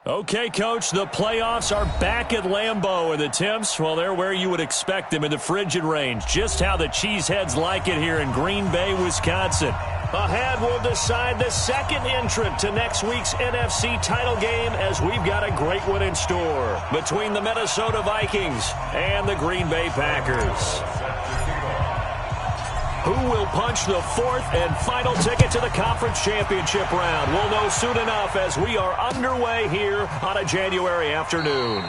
Okay, Coach, the playoffs are back at Lambeau, and the temps, well, they're where you would expect them in the frigid range. Just how the Cheeseheads like it here in Green Bay, Wisconsin. Ahead, we'll decide the second entrant to next week's NFC title game as we've got a great one in store between the Minnesota Vikings and the Green Bay Packers. Who will punch the fourth and final ticket to the conference championship round? We'll know soon enough as we are underway here on a January afternoon.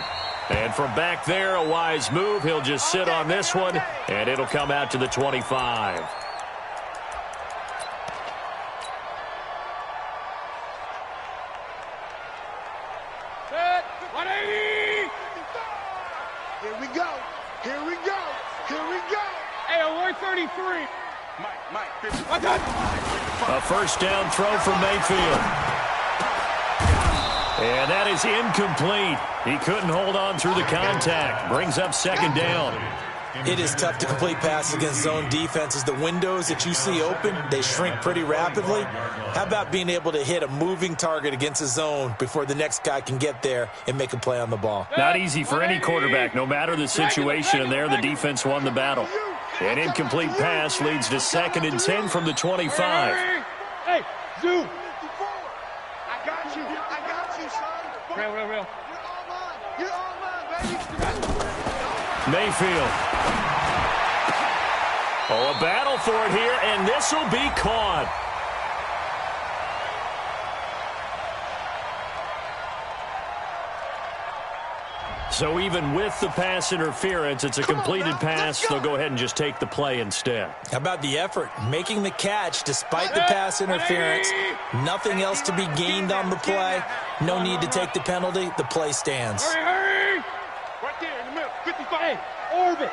And from back there, a wise move. He'll just sit on this one, and it'll come out to the 25. Set, 180! Here we go. Here we go. Here we go. Hey, alert 33. A first down throw from Mayfield. And that is incomplete. He couldn't hold on through the contact. Brings up second down. It is tough to complete passes against zone defenses. The windows that you see open, they shrink pretty rapidly. How about being able to hit a moving target against a zone before the next guy can get there and make a play on the ball? Not easy for any quarterback, no matter the situation, and there the defense won the battle. An incomplete pass leads to 2nd and 10 from the 25. Hey, Zoo. I got you. I got you, son. Real. You're all mine, baby. Mayfield. Oh, a battle for it here, and this will be caught. So even with the pass interference, it's a completed pass. They'll go ahead and just take the play instead. How about the effort? Making the catch despite the pass interference. Nothing else to be gained on the play. No need to take the penalty. The play stands. Hurry! Right there in the middle. 55. Orbit.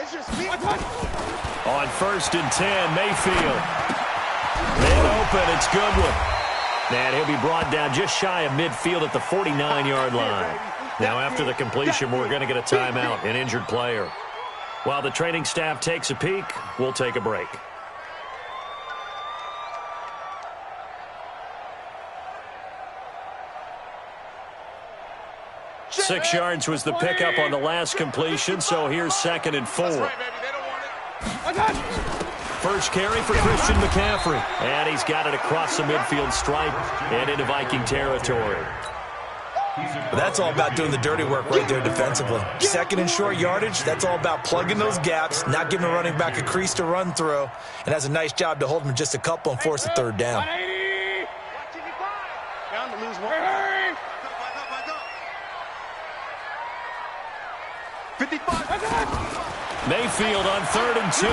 It's just me. On 1st and 10, Mayfield. Man open, it's Goodwin. And he'll be brought down just shy of midfield at the 49-yard line. Now, after the completion, we're going to get a timeout, an injured player. While the training staff takes a peek, we'll take a break. Six yards was the pickup on the last completion, so here's 2nd and 4. First carry for Christian McCaffrey. And he's got it across the midfield stripe and into Viking territory. That's all about doing the dirty work right there defensively. 2nd and short yardage, that's all about plugging those gaps, not giving a running back a crease to run through, and has a nice job to hold him just a couple and force a 3rd down. 55. Mayfield on 3rd and 2.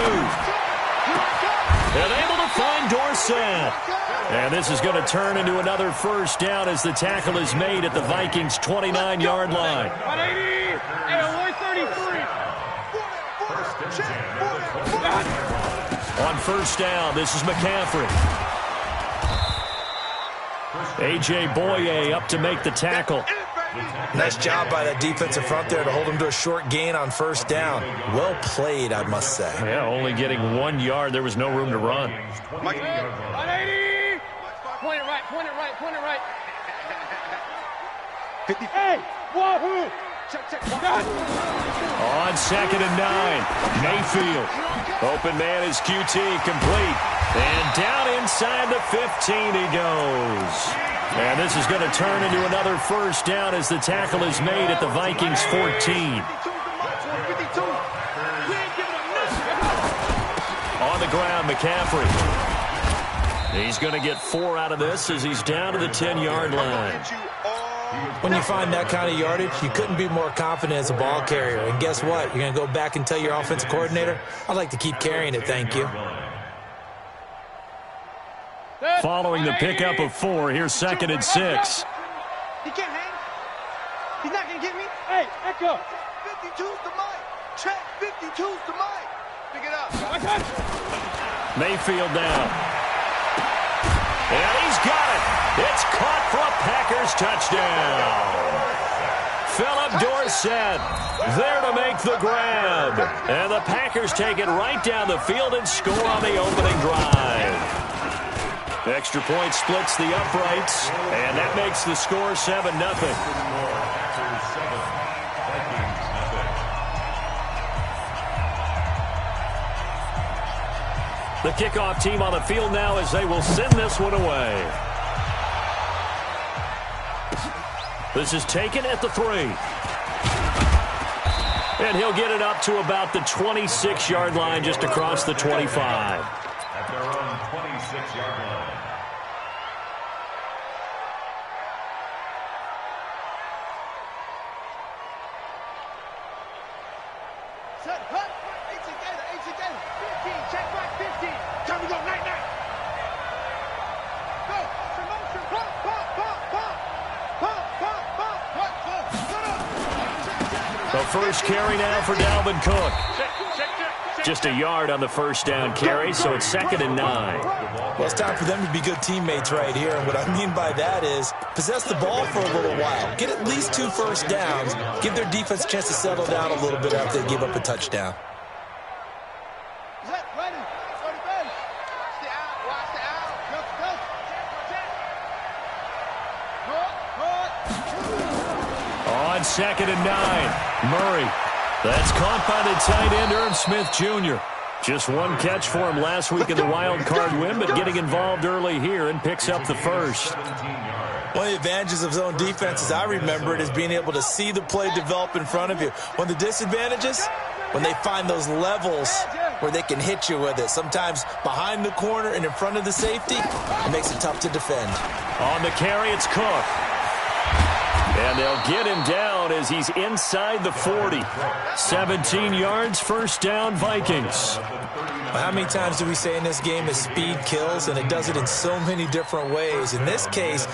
And able to find Dorsett. And this is going to turn into another first down as the tackle is made at the Vikings' 29-yard line. 180. And 33. On first down, this is McCaffrey. A.J. Boye up to make the tackle. Nice job by that defensive front there to hold him to a short gain on first down. Well played, I must say. Yeah, only getting 1 yard. There was no room to run. 180. Point it right. 50. Hey, wahoo! Check. On 2nd and 9, Mayfield. Open man is QT, complete. And down inside the 15 he goes. And this is going to turn into another first down as the tackle is made at the Vikings' 14. On the ground, McCaffrey. He's going to get 4 out of this as he's down to the 10-yard line. When you find that kind of yardage, you couldn't be more confident as a ball carrier. And guess what? You're going to go back and tell your offensive coordinator, I'd like to keep carrying it, thank you. Following the pickup of 4, here's 2nd and 6. He can't hang. He's not going to get me. Hey, echo. 52's the mic. Check. 52's the mic. Pick it up. Mayfield down. And he's got it. It's caught for a Packers touchdown. Philip Dorsett there to make the grab. And the Packers take it right down the field and score on the opening drive. Extra point splits the uprights, and that makes the score 7-0. The kickoff team on the field now as they will send this one away. This is taken at the 3. And he'll get it up to about the 26-yard line, just across the 25. At their own 26-yard line. Set, hut, 18 gator, 15, check back, 15. Time to go, night. Go, promotion, pump, The first carry now for Dalvin Cook. Just a yard on the first down carry, so it's 2nd and 9. Well, it's time for them to be good teammates right here. And what I mean by that is possess the ball for a little while. Get at least 2 first downs. Give their defense a chance to settle down a little bit after they give up a touchdown. Set, ready, watch the out, go. On 2nd and 9, Murray. That's caught by the tight end, Irv Smith Jr. Just one catch for him last week in the wild card win, but getting involved early here and picks up the first. One of the advantages of zone defense, as I remember it, is being able to see the play develop in front of you. One of the disadvantages, when they find those levels where they can hit you with it. Sometimes behind the corner and in front of the safety, it makes it tough to defend. On the carry, it's Cook. And they'll get him down as he's inside the 40. 17 yards, first down, Vikings. How many times do we say in this game that speed kills, and it does it in so many different ways? In this case,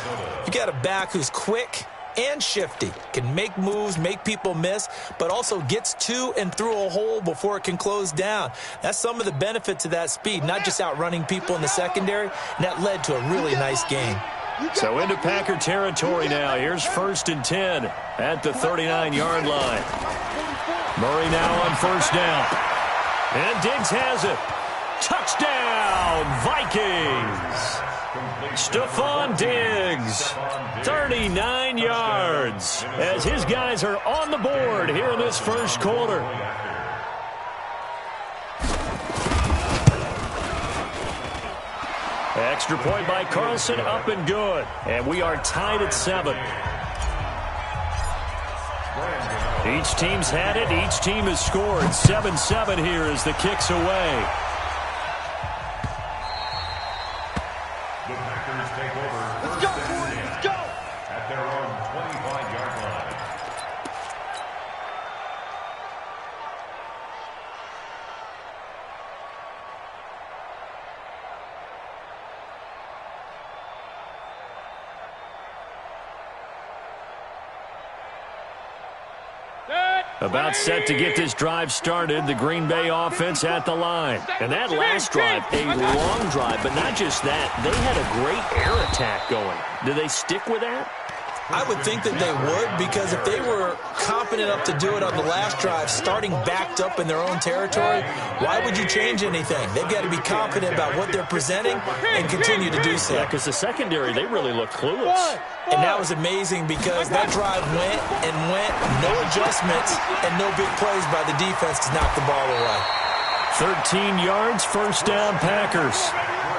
you got a back who's quick and shifty, can make moves, make people miss, but also gets to and through a hole before it can close down. That's some of the benefits of that speed, not just outrunning people in the secondary, and that led to a really nice game. So into Packer territory now. Here's 1st and 10 at the 39-yard line. Murray now on first down. And Diggs has it. Touchdown, Vikings. Stephon Diggs, 39 yards, as his guys are on the board here in this first quarter. Extra point by Carlson, up and good. And we are tied at 7. Each team's had it. Each team has scored. 7-7 here as the kick's away. The Packers take over. Let's go, boys, let's go. At their own 25-yard line. About set to get this drive started, the Green Bay offense at the line. And that last drive, a long drive, but not just that. They had a great air attack going. Do they stick with that? I would think that they would, because if they were confident enough to do it on the last drive, starting backed up in their own territory, why would you change anything? They've got to be confident about what they're presenting and continue to do so. Yeah, because the secondary, they really look clueless. And that was amazing because that drive went and went, no adjustments, and no big plays by the defense to knock the ball away. 13 yards, first down, Packers.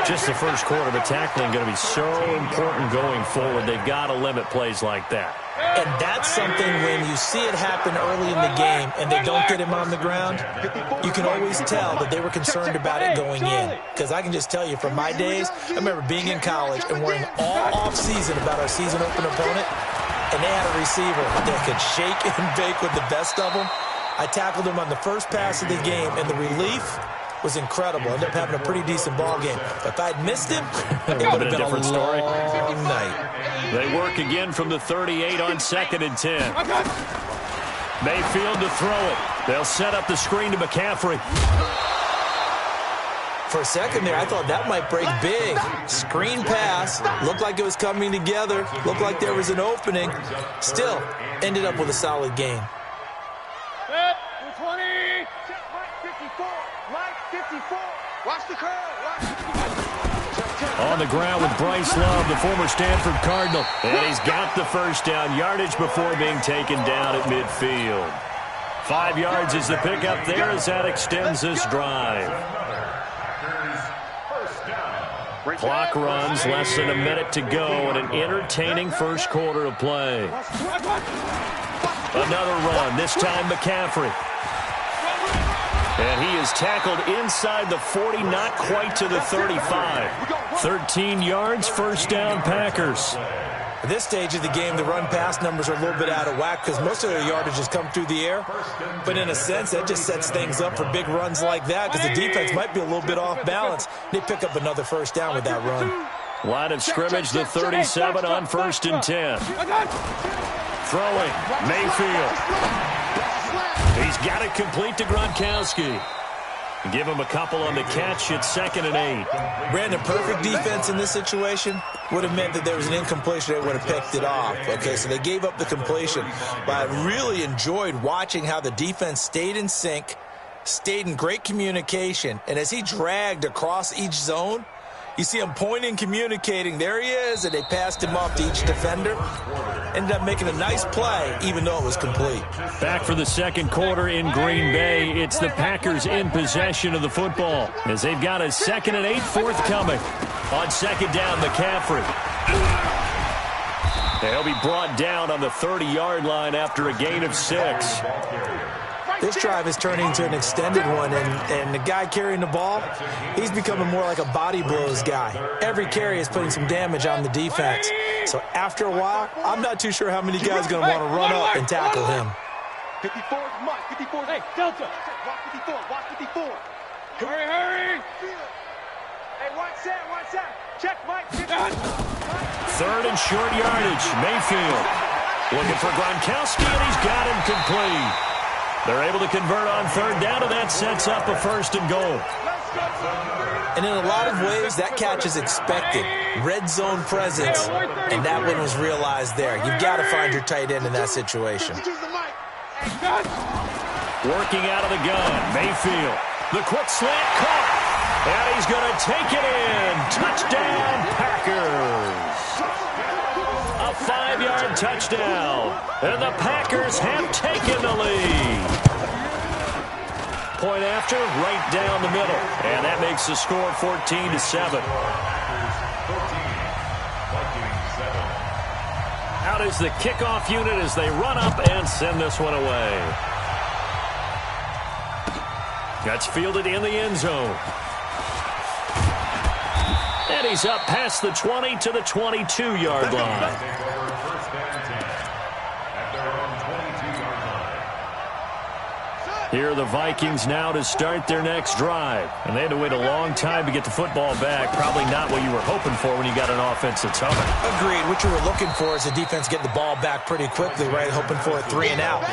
Just the first quarter, but tackling going to be so important going forward. They've got to limit plays like that. And that's something when you see it happen early in the game and they don't get him on the ground, you can always tell that they were concerned about it going in. Because I can just tell you from my days, I remember being in college and worrying all off-season about our season open opponent, and they had a receiver that could shake and bake with the best of them. I tackled him on the first pass of the game, and the relief was incredible. Ended up having a pretty decent ball game. If I'd missed him, it would have been a story. long night. They work again from the 38 on 2nd and 10. Mayfield to throw it. They'll set up the screen to McCaffrey. For a second there, I thought that might break big. Screen pass. Looked like it was coming together. Looked like there was an opening. Still, ended up with a solid game. 20. Check Mike 54. Mike 54. Watch the curl. On the ground with Bryce Love, the former Stanford Cardinal. And he's got the first down yardage before being taken down at midfield. 5 yards is the pickup there as that extends this drive. Clock runs, less than a minute to go, and an entertaining first quarter of play. Another run, this time McCaffrey. And he is tackled inside the 40, not quite to the 35. 13 yards, first down Packers. At this stage of the game, the run-pass numbers are a little bit out of whack because most of their yardage has come through the air. But in a sense, that just sets things up for big runs like that because the defense might be a little bit off balance. They pick up another first down with that run. Line of scrimmage, the 37 on 1st and 10. Throwing, Mayfield. He's got it complete to Gronkowski. Give him a couple on the catch. It's 2nd and 8. Brandon, perfect defense in this situation would have meant that there was an incompletion. They would have picked it off. Okay, so they gave up the completion. But I really enjoyed watching how the defense stayed in sync, stayed in great communication. And as he dragged across each zone, you see him pointing, communicating. There he is, and they passed him off to each defender. Ended up making a nice play, even though it was complete. Back for the second quarter in Green Bay. It's the Packers in possession of the football as they've got a 2nd and 8 forthcoming. On 2nd down, McCaffrey. He'll be brought down on the 30-yard line after a gain of 6. This drive is turning into an extended one, and the guy carrying the ball, he's becoming more like a body blows guy. Every carry is putting some damage on the defense. So after a while, I'm not too sure how many guys are going to want to run up and tackle him. 54, Mike, 54. Hey, Delta. Watch 54, watch 54. Hurry. Hey, watch that. Check, Mike. 3rd and short yardage. Mayfield looking for Gronkowski, and he's got him complete. They're able to convert on 3rd down, and that sets up a 1st and goal. And in a lot of ways, that catch is expected. Red zone presence, and that one was realized there. You've got to find your tight end in that situation. Working out of the gun, Mayfield. The quick slant caught, and he's going to take it in. Touchdown, Packers. A 5-yard touchdown, and the Packers have taken the lead. Point after, right down the middle, and that makes the score 14-7. Out is the kickoff unit as they run up and send this one away. That's fielded in the end zone. And he's up past the 20 to the 22-yard line. Here are the Vikings now to start their next drive. And they had to wait a long time to get the football back. Probably not what you were hoping for when you got an offense that's humming. Agreed. What you were looking for is the defense getting the ball back pretty quickly, right? Hoping for a 3 and out.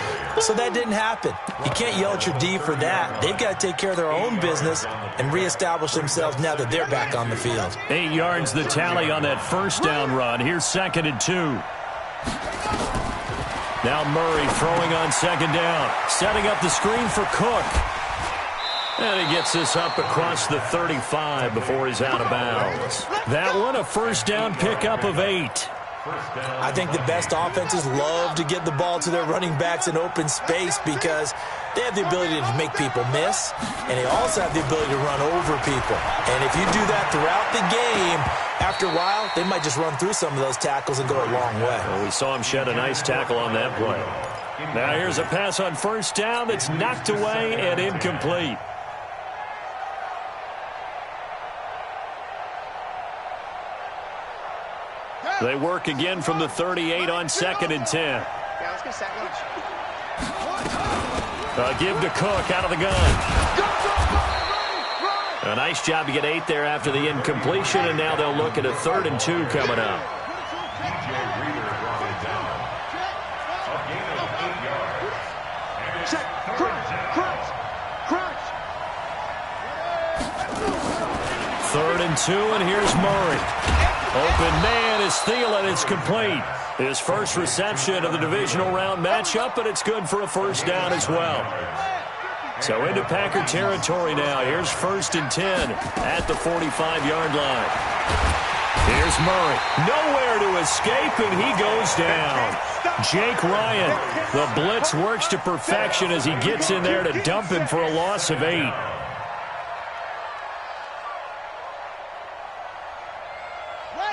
So that didn't happen. You can't yell at your D for that. They've got to take care of their own business and reestablish themselves now that they're back on the field. 8 yards the tally on that first down run. Here's 2nd and 2. Now Murray throwing on 2nd down. Setting up the screen for Cook. And he gets this up across the 35 before he's out of bounds. That one, a first down pickup of 8. I think the best offenses love to get the ball to their running backs in open space because they have the ability to make people miss, and they also have the ability to run over people. And if you do that throughout the game, after a while, they might just run through some of those tackles and go a long way. Well, we saw him shed a nice tackle on that play. Now here's a pass on first down that's knocked away and incomplete. They work again from the 38 on 2nd and 10. Yeah, let's get second. Give to Cook out of the gun. A nice job to get 8 there after the incompletion, and now they'll look at a 3rd and 2 coming up. Check, crunch. 3rd and 2, and here's Murray. Open man is Thielen. It's complete. His first reception of the divisional round matchup, but it's good for a first down as well. So into Packer territory now. Here's 1st and 10 at the 45-yard line. Here's Murray. Nowhere to escape, and he goes down. Jake Ryan, the blitz works to perfection as he gets in there to dump him for a loss of 8.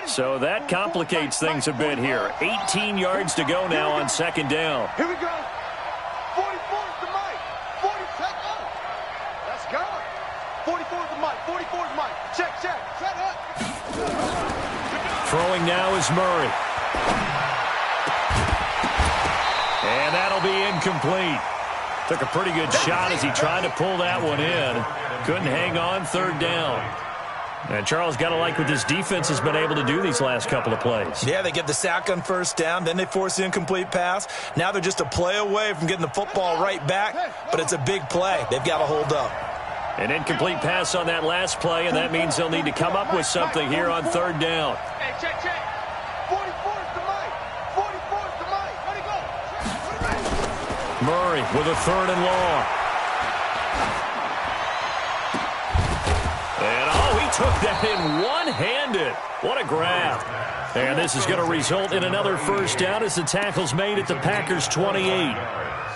So that complicates things a bit here. 18 yards to go now on 2nd down. Here we go. 44 is the mic. 40, check up. Let's go. 44 is the mic. 44 is the mic. Check. Set up. Throwing now is Murray. And that'll be incomplete. Took a pretty good shot as he tried to pull that one in. Couldn't hang on 3rd down. And Charles, got to like what this defense has been able to do these last couple of plays. Yeah, they get the sack on 1st down, then they force the incomplete pass. Now they're just a play away from getting the football right back, but it's a big play. They've got to hold up. An incomplete pass on that last play, and that means they'll need to come up with something here on 3rd down. Hey, check. 44 is the mic. 44 is the mic. Let it go. Murray with a 3rd and long. And he took that in one-handed. What a grab. And this is going to result in another 1st down as the tackle's made at the Packers' 28.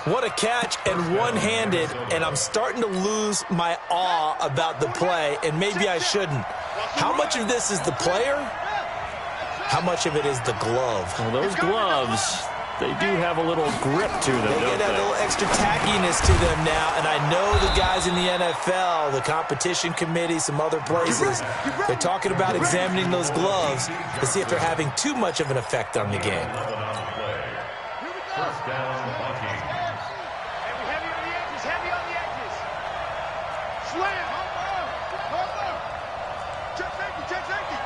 What a catch and one-handed, and I'm starting to lose my awe about the play, and maybe I shouldn't. How much of this is the player? How much of it is the glove? Well, those gloves, they do have a little grip to them, They don't get a little extra tackiness to them now, and I know the guys in the NFL, the competition committee, some other places, they're talking about examining those gloves to see if they're having too much of an effect on the game. First down, Vikings. Heavy on the edges. Slam. Check safety.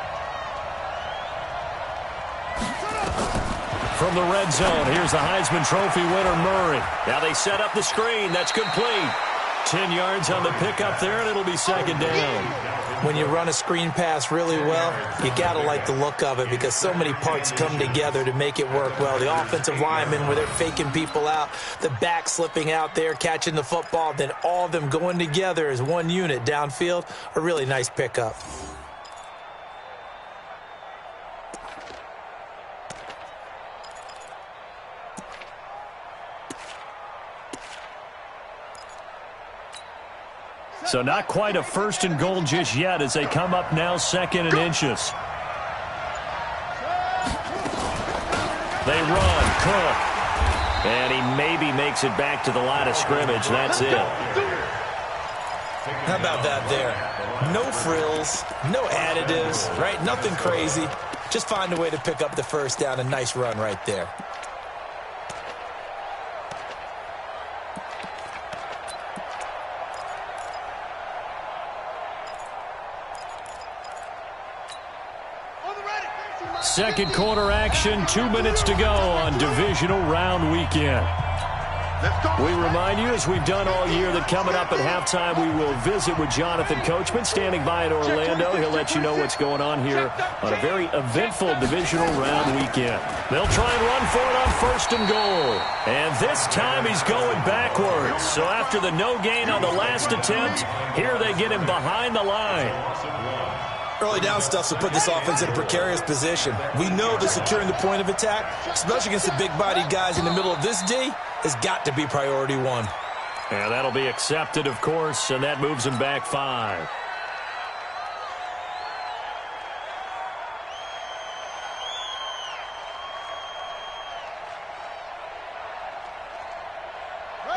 From the red zone, here's the Heisman Trophy winner, Murray. Now they set up the screen. That's complete. 10 yards on the pickup there, and it'll be 2nd down. When you run a screen pass really well, you got to like the look of it because so many parts come together to make it work well. The offensive linemen, where they're faking people out, the back slipping out there, catching the football, then all of them going together as one unit downfield, a really nice pickup. So not quite a 1st and goal just yet as they come up now 2nd and inches. They run, Cook. And he maybe makes it back to the line of scrimmage. That's it. How about that there? No frills, no additives, right? Nothing crazy. Just find a way to pick up the 1st down. A nice run right there. Second quarter action, 2 minutes to go on divisional round weekend. We remind you, as we've done all year, that coming up at halftime, we will visit with Jonathan Coachman, standing by in Orlando. He'll let you know what's going on here on a very eventful divisional round weekend. They'll try and run for it on 1st and goal. And this time he's going backwards. So after the no gain on the last attempt, here they get him behind the line. Early down stuff will put this offense in a precarious position. We know that securing the point of attack, especially against the big-bodied guys in the middle of this D, has got to be priority 1. And that'll be accepted, of course, and that moves him back 5.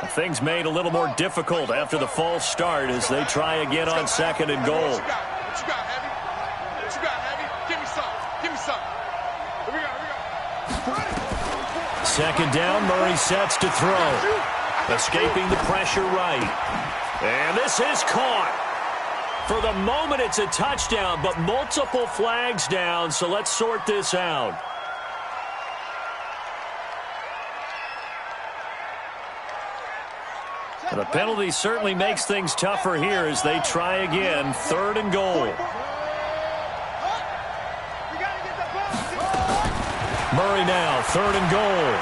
Things made a little more difficult after the false start as they try again on 2nd and goal. What you got, Heavy? What you got, Heavy? Give me some. Here we go. 2nd down, Murray sets to throw. Escaping the pressure right. And this is caught. For the moment, it's a touchdown, but multiple flags down, so let's sort this out. The penalty certainly makes things tougher here as they try again. 3rd and goal. Murray now, 3rd and goal.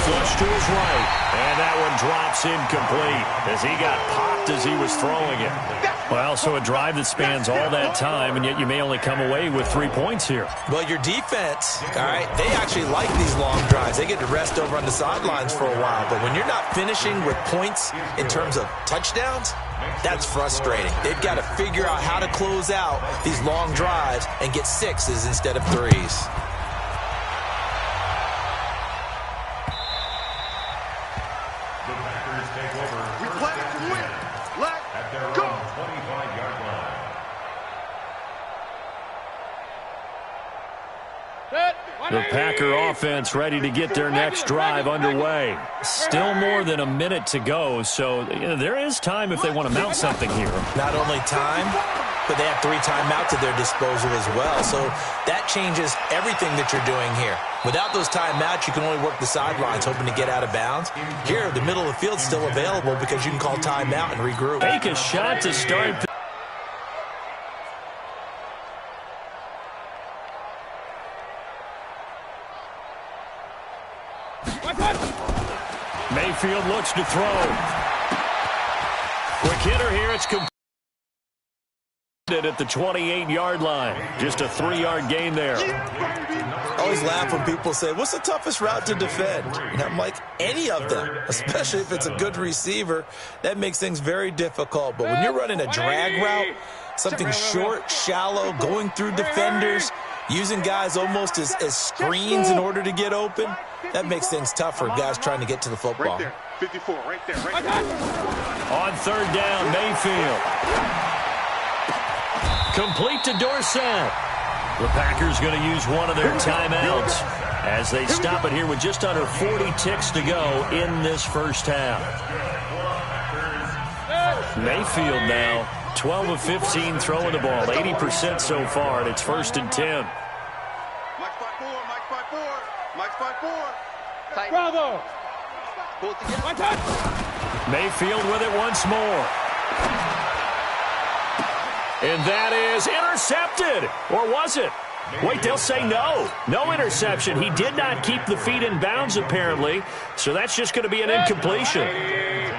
flush to his right. And that one drops incomplete as he got popped as he was throwing it. Well, so a drive that spans all that time, and yet you may only come away with 3 points here. Well, your defense, all right, they actually like these long drives. They get to rest over on the sidelines for a while. But when you're not finishing with points in terms of touchdowns, that's frustrating. They've got to figure out how to close out these long drives and get 6s instead of 3s. The Packer offense ready to get their next drive underway. Still more than a minute to go, so there is time if they want to mount something here. Not only time, but they have 3 timeouts at their disposal as well, so that changes everything that you're doing here. Without those timeouts, you can only work the sidelines, hoping to get out of bounds. Here, the middle of the field's still available because you can call timeout and regroup. Take a shot to start. Mayfield looks to throw. Quick hitter here. It's completed at the 28-yard line. Just a 3-yard gain there. I always laugh when people say, what's the toughest route to defend? And I'm like, any of them, especially if it's a good receiver. That makes things very difficult. But when you're running a drag route, something short, shallow, going through defenders, using guys almost as screens in order to get open, that makes things tough for guys trying to get to the football. Right there, 54, right there, right there. On third down, Mayfield. Complete to Dorsett. The Packers going to use one of their timeouts as they stop it here with just under 40 ticks to go in this first half. Mayfield now, 12 of 15 throwing the ball, 80% so far, and it's 1st and 10. Mike's 5-4, Mike's 5-4, Mike's 5-4. Bravo! One touch. Mayfield with it once more. And that is intercepted. Or was it? Wait, they'll say no. No interception. He did not keep the feet in bounds, apparently. So that's just going to be an incompletion.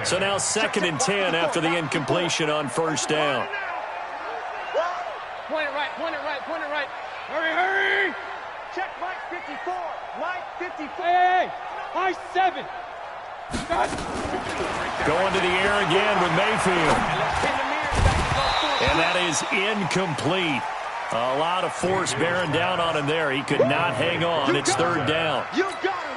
So now 2nd and 10 after the incompletion on 1st down. Point it right, point it right, point it right. Hurry, hurry! Check Mike 54. Mike 54. Hey, high 7. Going to the air again with Mayfield. And that is incomplete. A lot of force bearing down on him there. He could not hang on. It's 3rd down.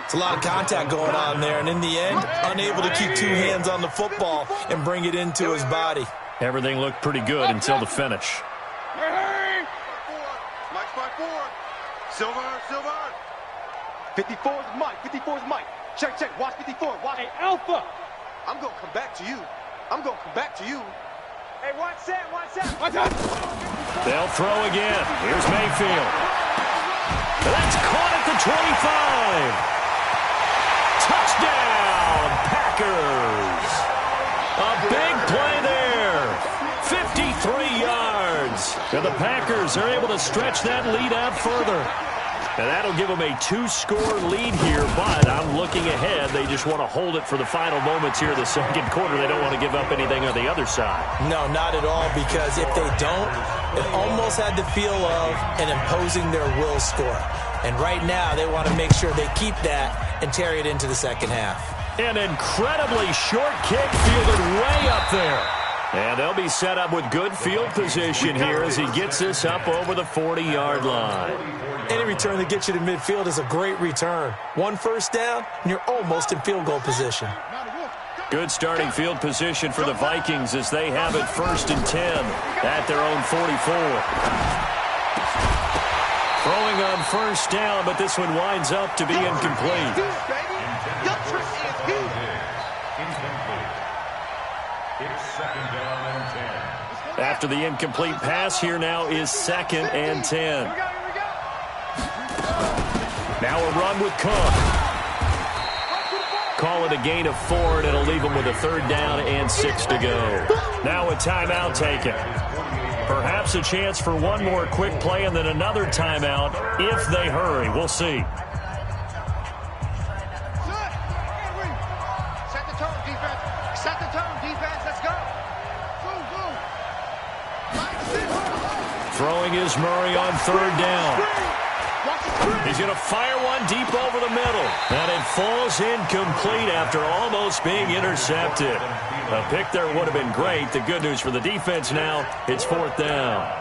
It's a lot of contact going on there, and in the end, unable to keep 2 hands on the football and bring it into his body. Everything looked pretty good until the finish. Mike's 5-4. Silver. 54 is Mike. 54 is Mike. Check. Watch 54. Watch. Hey, Alpha. I'm going to come back to you. Hey, watch that. Watch out. They'll throw again. Here's Mayfield. That's caught at the 25. Touchdown, Packers. A big play there. 53 yards. And the Packers are able to stretch that lead out further. And that'll give them a 2-score lead here, but I'm looking ahead. They just want to hold it for the final moments here of the 2nd quarter. They don't want to give up anything on the other side. No, not at all, because if they don't, it almost had the feel of an imposing their will score. And right now, they want to make sure they keep that and carry it into the 2nd half. An incredibly short kick fielded way up there. And they'll be set up with good field position here as he gets this up over the 40-yard line. Any return that gets you to midfield is a great return. 1 first down, and you're almost in field goal position. Good starting field position for the Vikings as they have it 1st and 10 at their own 44. Throwing on 1st down, but this one winds up to be incomplete. After the incomplete pass, here now is 2nd and 10. Now a run with Cook. Call it a gain of 4, and it'll leave them with a 3rd down and 6 to go. Now a timeout taken. Perhaps a chance for one more quick play and then another timeout if they hurry. We'll see. Throwing is Murray on third down. He's going to fire one deep over the middle. And it falls incomplete after almost being intercepted. A pick there would have been great. The good news for the defense now, it's fourth down.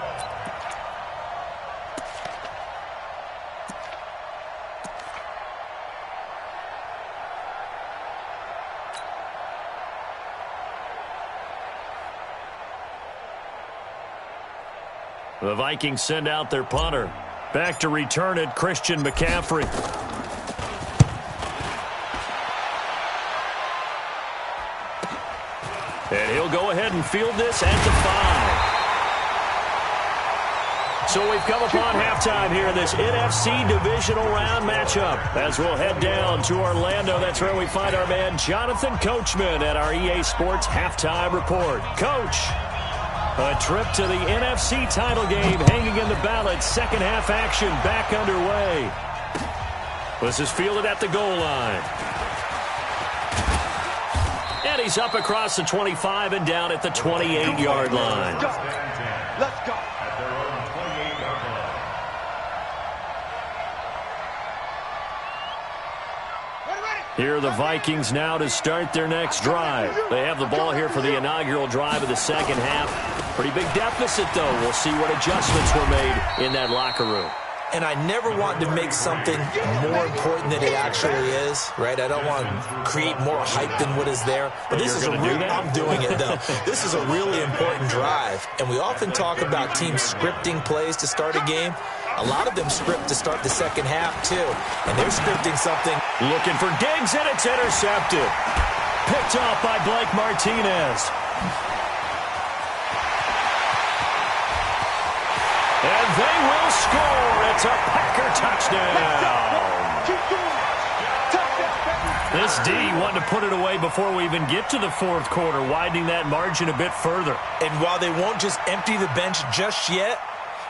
The Vikings send out their punter. Back to return it, Christian McCaffrey. And he'll go ahead and field this at the 5. So we've come upon halftime here in this NFC divisional round matchup. As we'll head down to Orlando, that's where we find our man Jonathan Coachman at our EA Sports Halftime Report. Coach, a trip to the NFC title game hanging in the balance. Second half action back underway. This is fielded at the goal line. And he's up across the 25 and down at the 28-yard line. Let's go. At their own 28-yard line. Here are the Vikings now to start their next drive. They have the ball here for the inaugural drive of the second half. Pretty big deficit, though. We'll see what adjustments were made in that locker room. And I never want to make something more important than it actually is, right? I don't want to create more hype than what is there. But this is a real, I'm doing it, though. This is a really important drive. And we often talk about teams scripting plays to start a game. A lot of them script to start the second half, too. And they're scripting something. Looking for Diggs, and it's intercepted. Picked off by Blake Martinez. And they will score. It's a Packer touchdown. This D wanted to put it away before we even get to the fourth quarter, widening that margin a bit further. And while they won't just empty the bench just yet,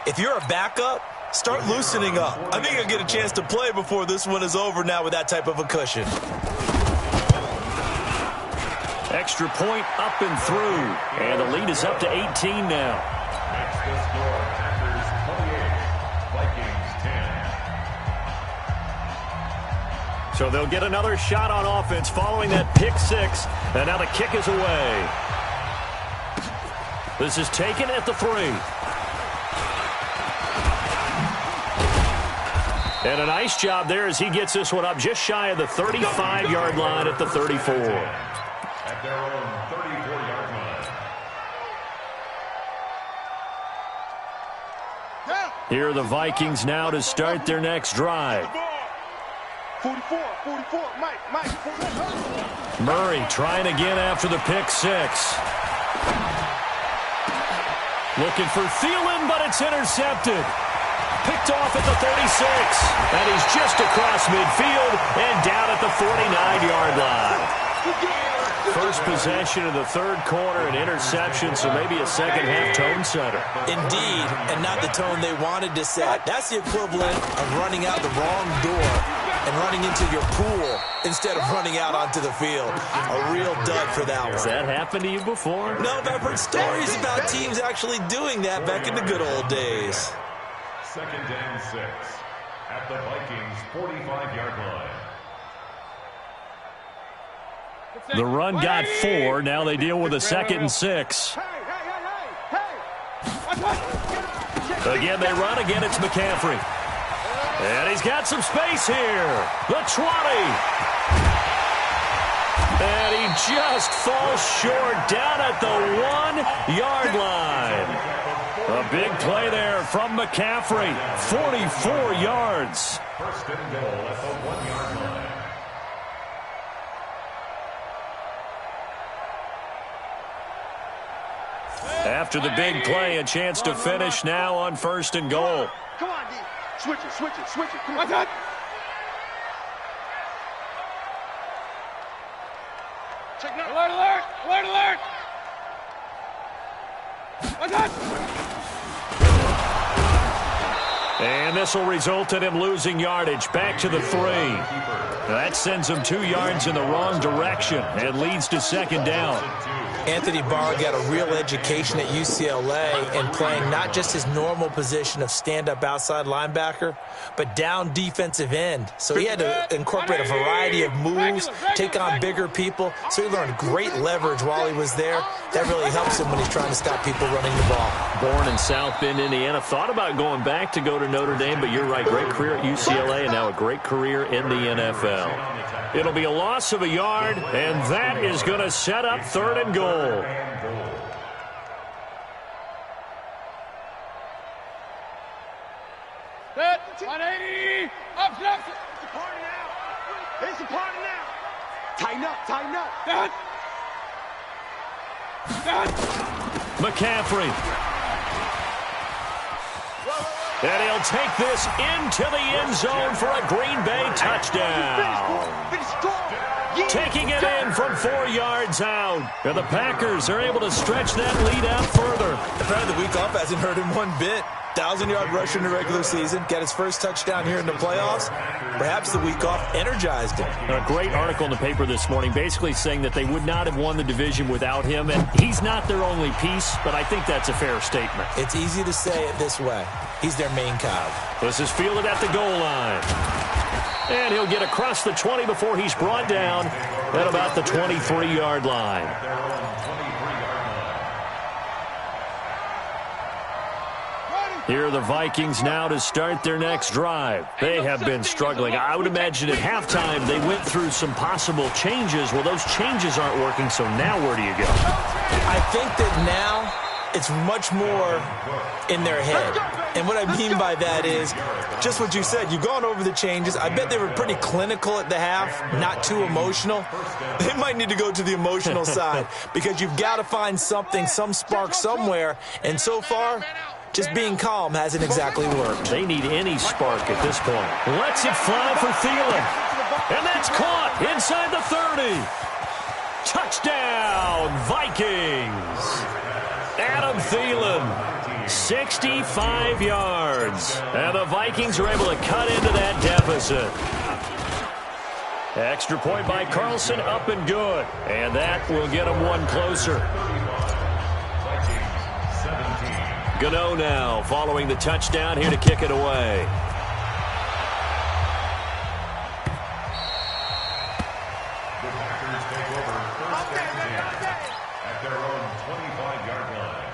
if you're a backup, start loosening up. I think you'll get a chance to play before this one is over now with that type of a cushion. Extra point up and through. And the lead is up to 18 now. Makes the score Packers 28, Vikings 10. So they'll get another shot on offense following that pick six. And now the kick is away. This is taken at the 3. And a nice job there as he gets this one up just shy of the 35-yard line at the 34. At their own 34-yard line. Here are the Vikings now to start their next drive. 44, Mike. Murray trying again after the pick six. Looking for Thielen, but it's intercepted. Picked off at the 36. And he's just across midfield and down at the 49-yard line. First possession of the third quarter, an interception, so maybe a second-half tone setter. Indeed, and not the tone they wanted to set. That's the equivalent of running out the wrong door and running into your pool instead of running out onto the field. A real dud for that one. Has that happened to you before? No, but I've heard stories about teams actually doing that back in the good old days. 2nd and 6 at the Vikings 45-yard line. The run got 4. Now they deal with a 2nd and 6. Again, they run. Again, it's McCaffrey. And he's got some space here. The 20. And he just falls short down at the 1-yard line. A big play there from McCaffrey. 44 yards. First and goal at the 1-yard line. After the big play, a chance to finish now on 1st and goal. Come on, D. Switch it. Come on. Check now. Alert! And this will result in him losing yardage. Back to the 3. That sends him 2 yards in the wrong direction and leads to second down. Anthony Barr got a real education at UCLA and playing not just his normal position of stand-up outside linebacker, but down defensive end. So he had to incorporate a variety of moves, take on bigger people. So he learned great leverage while he was there. That really helps him when he's trying to stop people running the ball. Born in South Bend, Indiana. Thought about going back to go to Notre Dame, but you're right. Great career at UCLA and now a great career in the NFL. It'll be a loss of a yard, and that is going to set up 3rd and goal. Set, 180, up, up. It's a party now. It's a party now. Tighten up, tighten up. Down. Down. McCaffrey. And he'll take this into the end zone for a Green Bay touchdown. Finish strong. Taking it in from 4 yards out. And the Packers are able to stretch that lead out further. Apparently the week off hasn't hurt him one bit. 1,000-yard rusher in the regular season. Got his first touchdown here in the playoffs. Perhaps the week off energized him. A great article in the paper this morning basically saying that they would not have won the division without him. And he's not their only piece, but I think that's a fair statement. It's easy to say it this way. He's their main cog. This is fielded at the goal line. And he'll get across the 20 before he's brought down at about the 23-yard line. Here are the Vikings now to start their next drive. They have been struggling. I would imagine at halftime they went through some possible changes. Well, those changes aren't working, so now where do you go? I think that now it's much more in their head. And what I mean by that is just what you said. You've gone over the changes. I bet they were pretty clinical at the half, not too emotional. They might need to go to the emotional side because you've got to find something, some spark somewhere. And so far, just being calm hasn't exactly worked. They need any spark at this point. Lets it fly for Thielen. And that's caught inside the 30. Touchdown, Vikings. Adam Thielen, 65 yards. And the Vikings are able to cut into that deficit. Extra point by Carlson, up and good. And that will get them one closer. Gano now following the touchdown here to kick it away. The Packers take over 1st and 10 at their own 25-yard line.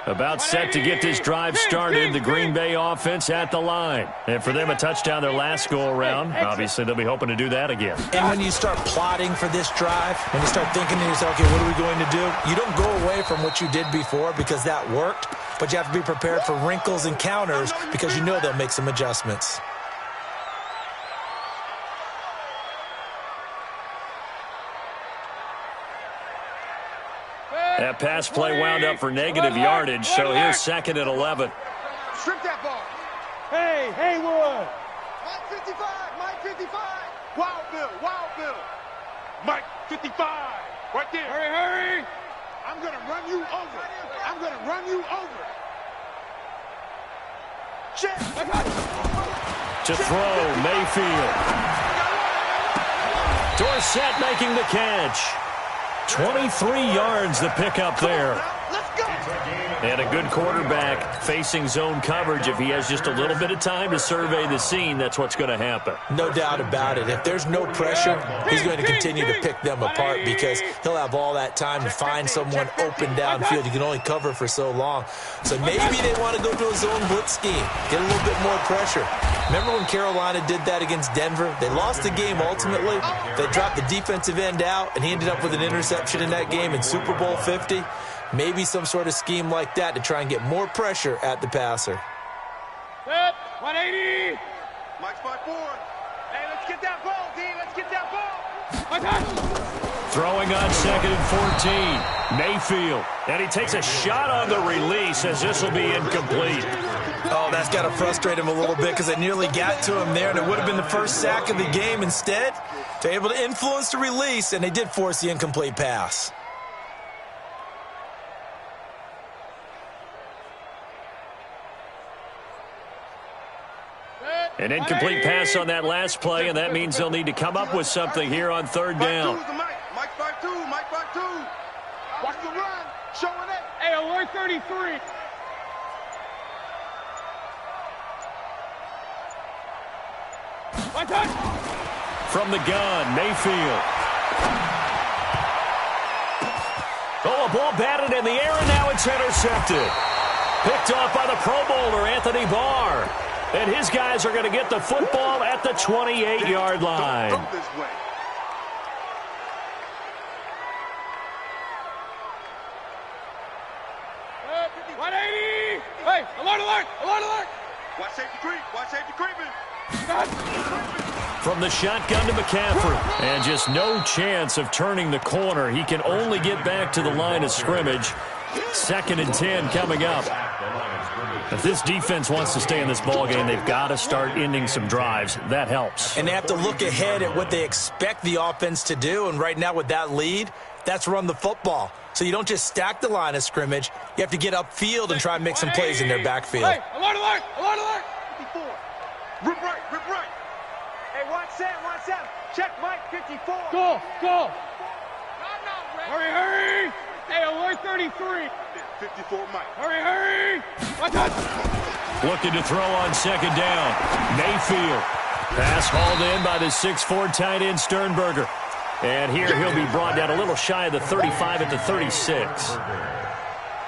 About set to get this drive started. The Green Bay offense at the line. And for them, a touchdown their last go-around. Obviously, they'll be hoping to do that again. And when you start plotting for this drive, when you start thinking to yourself, okay, what are we going to do? You don't go away from what you did before because that worked, but you have to be prepared for wrinkles and counters because you know they'll make some adjustments. That pass play wound up for negative yardage, so here's 2nd and 11. Strip that ball. Hey, Haywood. Mike 55, Mike 55. Wild Bill. Mike 55, right there. Hurry. I'm going to run you over. Check. To throw, Mayfield. Dorsett making the catch. 23 yards the pickup there. Let's go. And a good quarterback facing zone coverage. If he has just a little bit of time to survey the scene, that's what's going to happen. No doubt about it. If there's no pressure, he's going to continue to pick them apart because he'll have all that time to find someone open downfield. You can only cover for so long. So maybe they want to go to a zone blitz scheme, get a little bit more pressure. Remember when Carolina did that against Denver? They lost the game ultimately. They dropped the defensive end out, and he ended up with an interception in that game in Super Bowl 50. Maybe some sort of scheme like that to try and get more pressure at the passer. Set, 180. Mike's by 4. Hey, let's get that ball, D. Let's get that ball. Throwing on 2nd and 14. Mayfield. And he takes a shot on the release as this will be incomplete. Oh, that's got to frustrate him a little bit because they nearly got to him there, and it would have been the first sack of the game. Instead, they're able to influence the release, and they did force the incomplete pass. An incomplete pass on that last play, and that means they'll need to come up with something here on third down. Mike 5-2, Mike 5-2. Watch the run. Showing it. Hey, alert 33. One touch. From the gun, Mayfield. Oh, a ball batted in the air, and now it's intercepted. Picked off by the Pro Bowler, Anthony Barr. And his guys are going to get the football at the 28-yard line. Don't go this way. Uh, 180. Hey, alert, alert, alert, alert. Watch safety creep. Watch safety creeping. From the shotgun to McCaffrey. And just no chance of turning the corner. He can only get back to the line of scrimmage. 2nd and 10 coming up. If this defense wants to stay in this ballgame, they've got to start ending some drives. That helps. And they have to look ahead at what they expect the offense to do. And right now with that lead, that's run the football. So you don't just stack the line of scrimmage. You have to get upfield and try and make some plays in their backfield. Hey, alert, alert, alert, alert. 54. Rip right, rip right. Hey, watch Sam. Check Mike 54. Go, go. Hurry, hurry. Hey, alert 33. 54 Mike. Hurry, hurry. One touch. Looking to throw on 2nd down. Mayfield. Pass hauled in by the 6'4" tight end Sternberger. And here he'll be brought down a little shy of the 35 at the 36.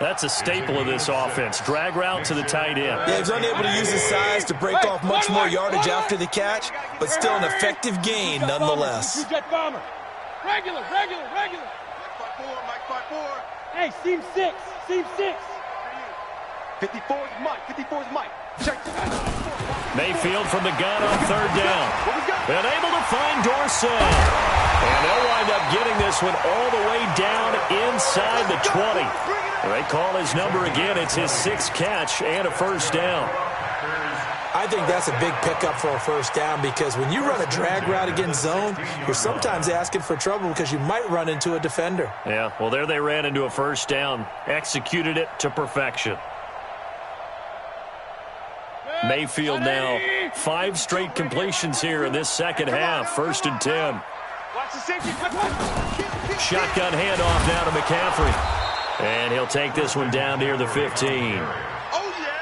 That's a staple of this offense. Drag route to the tight end. Yeah, he's unable to use his size to break off much more yardage after the catch, but still an effective gain nonetheless. Jet bomber. Regular. Mike 5-4, Mike 5-4. Hey, seam 6. 54 is Mike. Check. Mayfield from the gun on 3rd down. And able to find Dorsett. And they'll wind up getting this one all the way down inside the 20. They call his number again. It's his 6th catch and a 1st down. I think that's a big pickup for a 1st down because when you run a drag route against zone, you're sometimes asking for trouble because you might run into a defender. Yeah, well, there they ran into a 1st down. Executed it to perfection. Mayfield now 5 straight completions here in this 2nd half. 1st and 10. Watch the safety. Shotgun handoff now to McCaffrey. And he'll take this one down near the 15.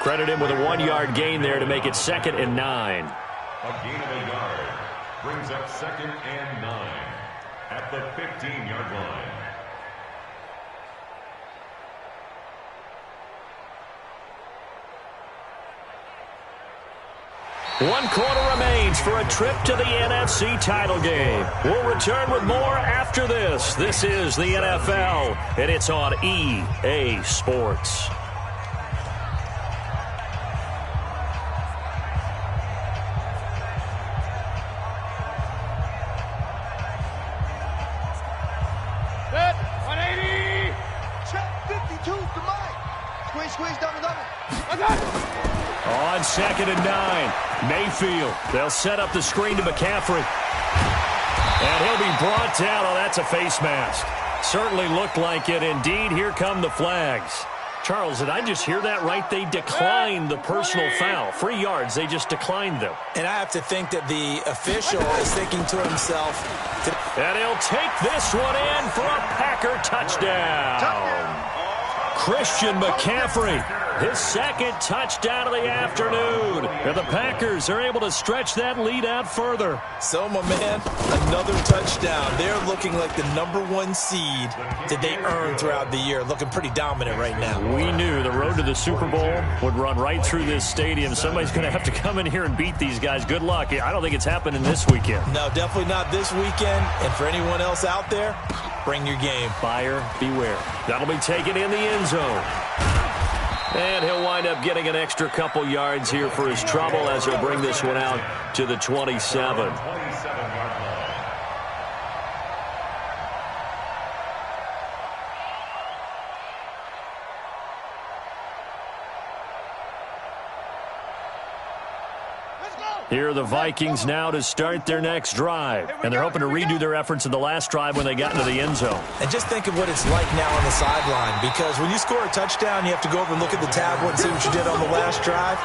Credit him with a 1-yard gain there to make it 2nd and 9. A gain of a yard brings up 2nd and 9 at the 15-yard line. One quarter remains for a trip to the NFC title game. We'll return with more after this. This is the NFL, and it's on EA Sports. Set. 180. Check 52 to Mike. Squeeze, double. One touch. On 2nd and 9, Mayfield. They'll set up the screen to McCaffrey. And he'll be brought down. Oh, that's a face mask. Certainly looked like it. Indeed, here come the flags. Charles, did I just hear that right? They declined the personal foul. 3 yards, they just declined them. And I have to think that the official is thinking to himself. And he'll take this one in for a Packer touchdown. Christian McCaffrey, his 2nd touchdown of the afternoon. And the Packers are able to stretch that lead out further. So, my man, another touchdown. They're looking like the #1 seed that they earned throughout the year. Looking pretty dominant right now. We knew the road to the Super Bowl would run right through this stadium. Somebody's going to have to come in here and beat these guys. Good luck. I don't think it's happening this weekend. No, definitely not this weekend. And for anyone else out there, bring your game. Buyer beware. That'll be taken in the end zone. And he'll wind up getting an extra couple yards here for his trouble as he'll bring this one out to the 27. Here are the Vikings now to start their next drive. And they're hoping to redo their efforts in the last drive when they got into the end zone. And just think of what it's like now on the sideline, because when you score a touchdown, you have to go over and look at the tablet and see what you did on the last drive.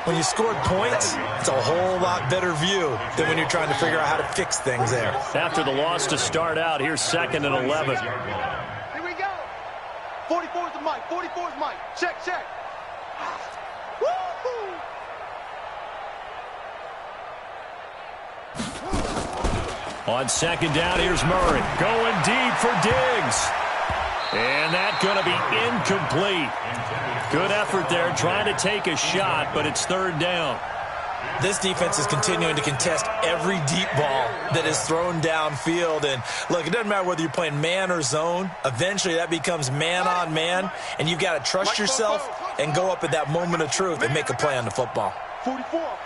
when you scored points, it's a whole lot better view than when you're trying to figure out how to fix things there. After the loss to start out, here's 2nd and 11. Here we go. 44 is the mic. 44 is Mike. Check, check. Woo-hoo. On 2nd down, here's Murray. Going deep for Diggs. And that's going to be incomplete. Good effort there, trying to take a shot, but it's 3rd down. This defense is continuing to contest every deep ball that is thrown downfield. And, look, it doesn't matter whether you're playing man or zone. Eventually, that becomes man on man, and you've got to trust yourself and go up at that moment of truth and make a play on the football. 44,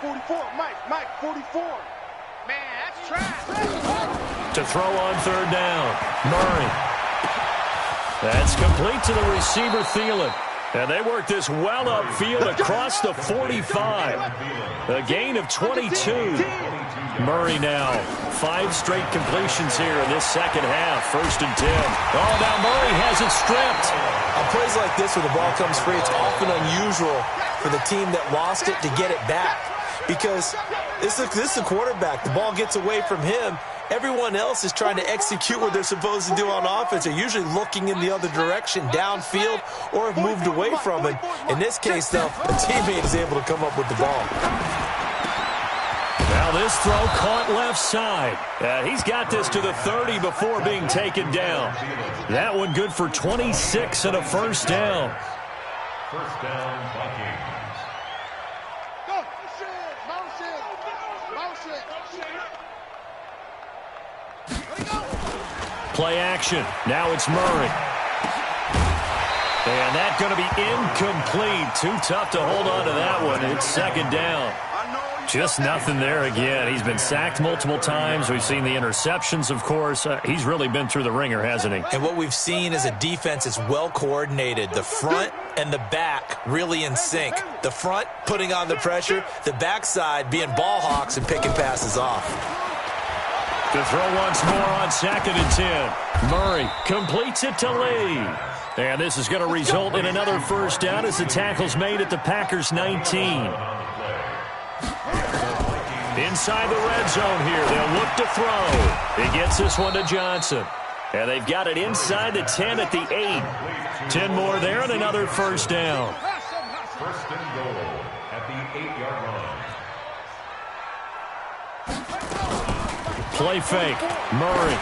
Mike, 44. Man, that's trash. To throw on 3rd down, Murray. That's complete to the receiver, Thielen. And they work this well upfield across the 45. A gain of 22. Murray now. 5 straight completions here in this second half. 1st and 10. Oh, now Murray has it stripped. On plays like this where the ball comes free, it's often unusual for the team that lost it to get it back. Because this is a quarterback. The ball gets away from him. Everyone else is trying to execute what they're supposed to do on offense. They're usually looking in the other direction, downfield, or have moved away from it. In this case, though, a teammate is able to come up with the ball. Now this throw caught left side. He's got this to the 30 before being taken down. That one good for 26 and a 1st down. 1st down, Vikings. Play action. Now it's Murray. And that's going to be incomplete. Too tough to hold on to that one. It's 2nd down. Just nothing there again. He's been sacked multiple times. We've seen the interceptions, of course. He's really been through the ringer, hasn't he? And what we've seen is a defense that's well coordinated. The front and the back really in sync. The front putting on the pressure. The backside being ball hawks and picking passes off. To throw once more on 2nd and 10. Murray completes it to Lee. And this is going to result in another 1st down as the tackle's made at the Packers' 19. Inside the red zone here, they'll look to throw. He gets this one to Johnson. And they've got it inside the 10 at the 8. 10 more there and another 1st down. 1st and goal at the 8-yard line. Play fake. Murray.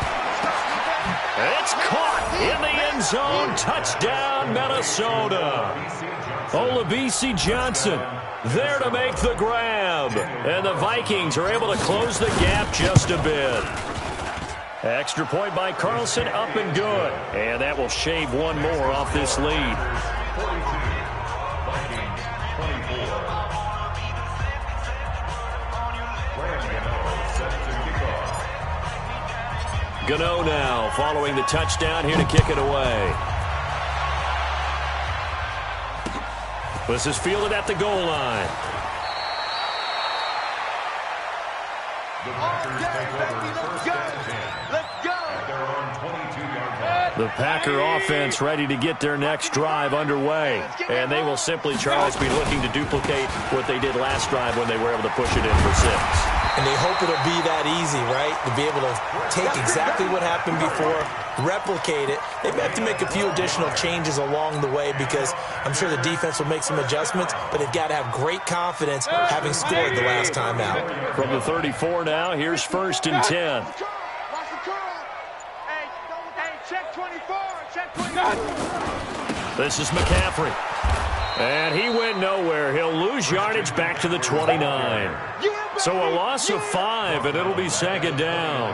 It's caught in the end zone. Touchdown, Minnesota. Olabisi Johnson there to make the grab. And the Vikings are able to close the gap just a bit. Extra point by Carlson, up and good. And that will shave one more off this lead. 42, Vikings 24. Gano now following the touchdown here to kick it away. This is fielded at the goal line. The Packers take over 1st and 10. Let's go. At their own 22-yard line. The Packer offense ready to get their next drive underway. And they will simply, Charles, be looking to duplicate what they did last drive when they were able to push it in for 6. And they hope it'll be that easy, right? To be able to take exactly what happened before, replicate it. They may have to make a few additional changes along the way because I'm sure the defense will make some adjustments, but they've got to have great confidence having scored the last time out. From the 34 now, here's 1st and 10. Watch the curl. Hey, check 24. Check 24. This is McCaffrey. And he went nowhere. He'll lose yardage back to the 29. So a loss of 5, and it'll be 2nd down.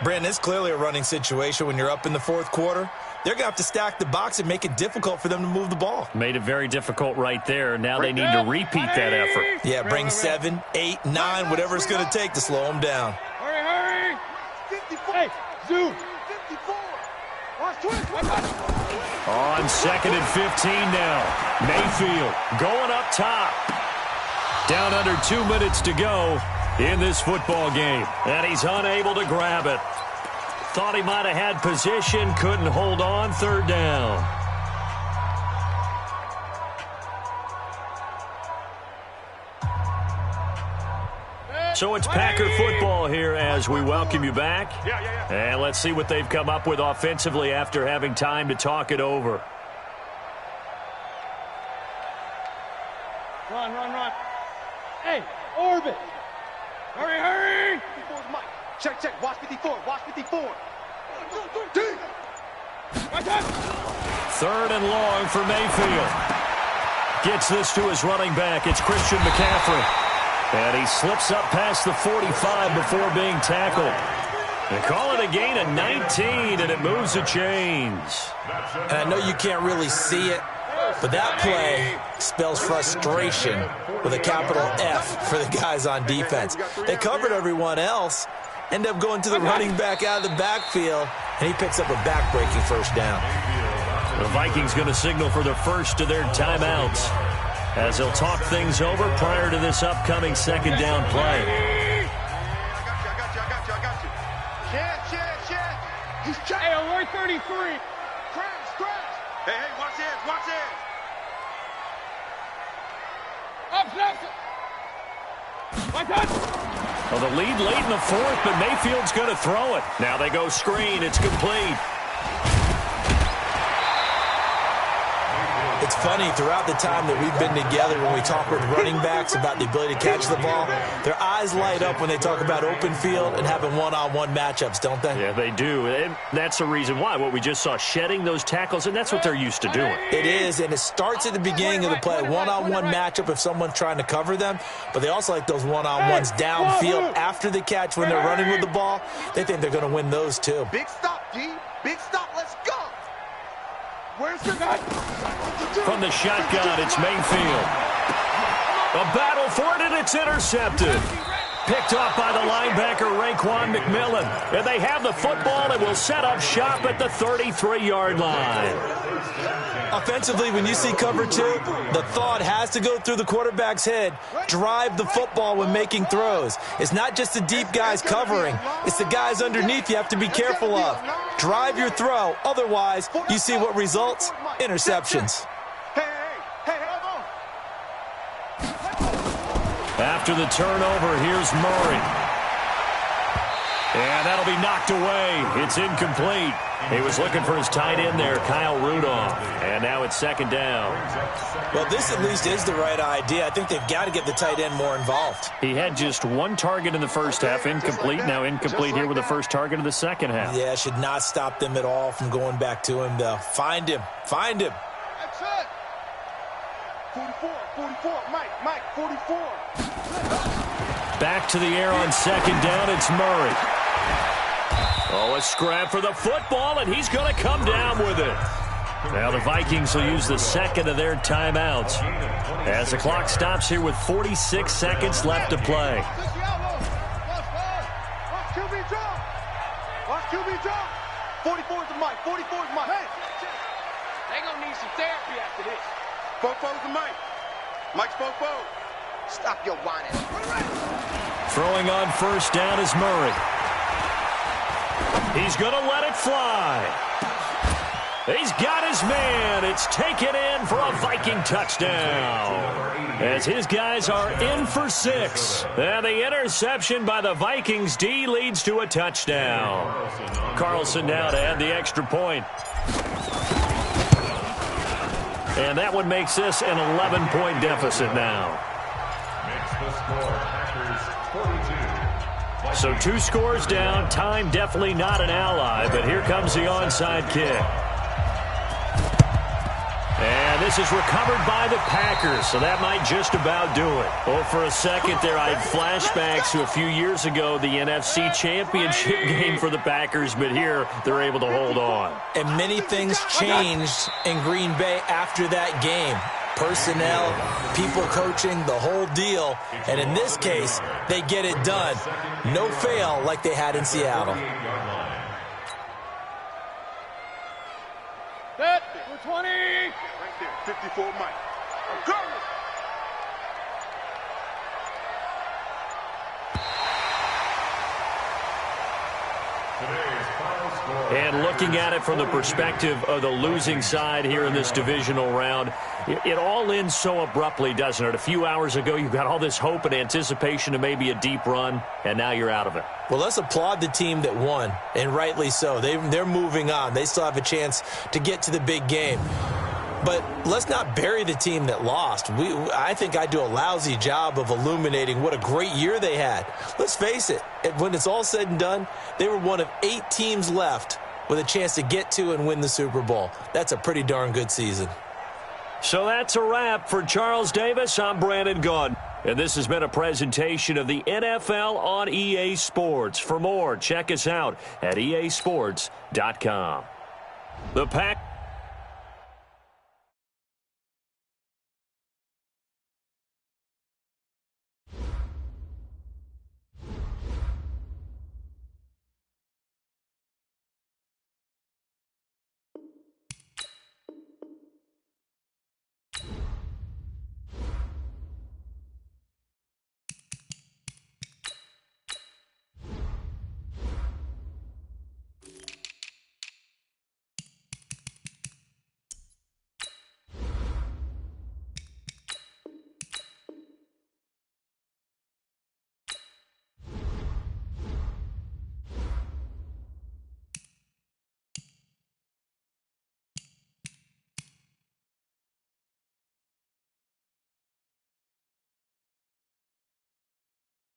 Brandon, it's clearly a running situation when you're up in the 4th quarter. They're going to have to stack the box and make it difficult for them to move the ball. Made it very difficult right there. Now they need to repeat that effort. Yeah, bring 7, 8, 9, whatever it's going to take to slow them down. Hurry! 54. Hey, zoom! 54. Watch 20. On 2nd and 15 now. Mayfield going up top. Down under 2 minutes to go in this football game. And he's unable to grab it. Thought he might have had position, couldn't hold on. 3rd down. So it's Packer football here as we welcome you back. And let's see what they've come up with offensively after having time to talk it over. Run, run, run. Hey, orbit. Hurry, hurry. 54's Mike. Check, check. Watch 54. Watch 54. Watch out. 3rd and long for Mayfield. Gets this to his running back. It's Christian McCaffrey. And he slips up past the 45 before being tackled. They call it a gain of 19, and it moves the chains. And I know you can't really see it, but that play spells frustration with a capital F for the guys on defense. They covered everyone else, end up going to the running back out of the backfield, and he picks up a back-breaking first down. The Vikings going to signal for the first of their timeouts as they'll talk things over prior to this upcoming second down play. I got you. Chad. He's checked. Hey, alert 33. Crash. Hey, watch this. Up, left. Watch out. Well, the lead late in the 4th, but Mayfield's going to throw it. Now they go screen. It's complete. It's funny, throughout the time that we've been together, when we talk with running backs about the ability to catch the ball, their eyes light up when they talk about open field and having one-on-one matchups, don't they? Yeah, they do. And that's the reason why. What we just saw, shedding those tackles, and that's what they're used to doing. It is, and it starts at the beginning of the play. One-on-one matchup if someone's trying to cover them, but they also like those one-on-ones downfield after the catch when they're running with the ball. They think they're going to win those too. Big stop, D. Big stop. Let's go. Where's the guy? From the shotgun, it's Mayfield. A battle for it, and it's intercepted. Picked off by the linebacker, Raekwon McMillan. And they have the football and will set up shop at the 33-yard line. Offensively, when you see cover 2, the thought has to go through the quarterback's head. Drive the football when making throws. It's not just the deep guys covering. It's the guys underneath you have to be careful of. Drive your throw. Otherwise, you see what results? Interceptions. After the turnover, here's Murray. And that'll be knocked away. It's incomplete. He was looking for his tight end there, Kyle Rudolph. And now it's 2nd down. Well, this at least is the right idea. I think they've got to get the tight end more involved. He had just 1 target in the first half, incomplete. Now incomplete here with the first target of the second half. Yeah, should not stop them at all from going back to him, though. Find him. Find him. That's it. 44. Mike, 44. Back to the air on 2nd down. It's Murray. Oh, a scrap for the football, and he's going to come down with it. Now the Vikings will use the 2nd of their timeouts as the clock stops here with 46 seconds left to play. Watch QB drop. 44's the Mike. Hey. They gonna need some therapy after this. Fofo's the Mike. Mike's Fofo. Stop your whining. Throwing on 1st down is Murray. He's going to let it fly. He's got his man. It's taken in for a Viking touchdown. As his guys are in for 6. And the interception by the Vikings D leads to a touchdown. Carlson now to add the extra point. And that one makes this an 11-point deficit now. Makes the score Packers 42. So 2 scores down. Time definitely not an ally, but here comes the onside kick. And this is recovered by the Packers, so that might just about do it. Well, for a second there, I had flashbacks to a few years ago, the NFC Championship game for the Packers, but here they're able to hold on. And many things changed in Green Bay after that game. Personnel, people coaching, the whole deal. And in this case, they get it done. No fail like they had in Seattle. Set. 20. Right there. 54 Mike. I'm coming. Today's final score. And And looking at it from the perspective of the losing side here in this divisional round, it all ends so abruptly, doesn't it? A few hours ago, you got all this hope and anticipation of maybe a deep run, and now you're out of it. Well, let's applaud the team that won, and rightly so. They're moving on. They still have a chance to get to the big game. But let's not bury the team that lost. I think I do a lousy job of illuminating what a great year they had. Let's face it, when it's all said and done, they were one of 8 teams left with a chance to get to and win the Super Bowl. That's a pretty darn good season. So that's a wrap for Charles Davis. I'm Brandon Gaudin. And this has been a presentation of the NFL on EA Sports. For more, check us out at easports.com. The Packers